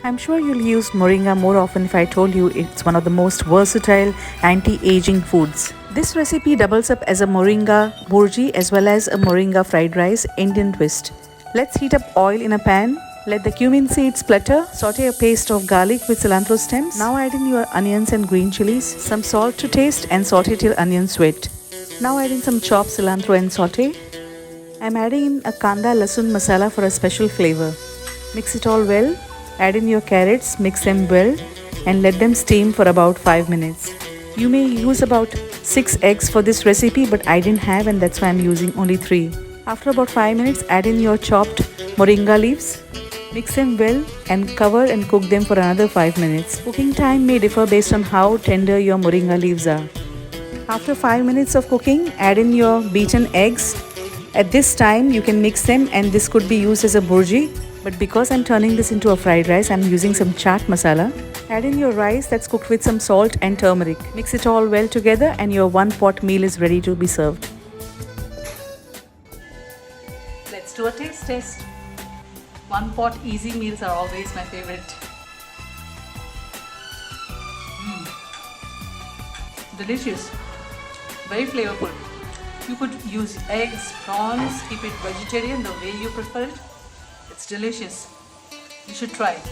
I'm sure you'll use moringa more often if I told you it's one of the most versatile anti-aging foods. This recipe doubles up as a moringa bhurji as well as a moringa fried rice Indian twist. Let's heat up oil in a pan. Let the cumin seeds splutter. Saute a paste of garlic with cilantro stems. Now add in your onions and green chilies. Some salt to taste and saute till onions wet. Now add in some chopped cilantro and saute. I'm adding in a Kanda Lasoon Masala for a special flavor. Mix it all well. Add in your carrots, mix them well and let them steam for about 5 minutes. You may use about 6 eggs for this recipe, but I didn't have and that's why I'm using only 3. After about 5 minutes, add in your chopped moringa leaves. Mix them well and cover and cook them for another 5 minutes. Cooking time may differ based on how tender your moringa leaves are. After 5 minutes of cooking, add in your beaten eggs. At this time, you can mix them and this could be used as a bhurji. But because I'm turning this into a fried rice, I'm using some chaat masala. Add in your rice that's cooked with some salt and turmeric. Mix it all well together and your one-pot meal is ready to be served. Let's do a taste test. One-pot easy meals are always my favorite. Delicious. Very flavorful. You could use eggs, prawns, keep it vegetarian the way you prefer it. It's delicious. You should try it.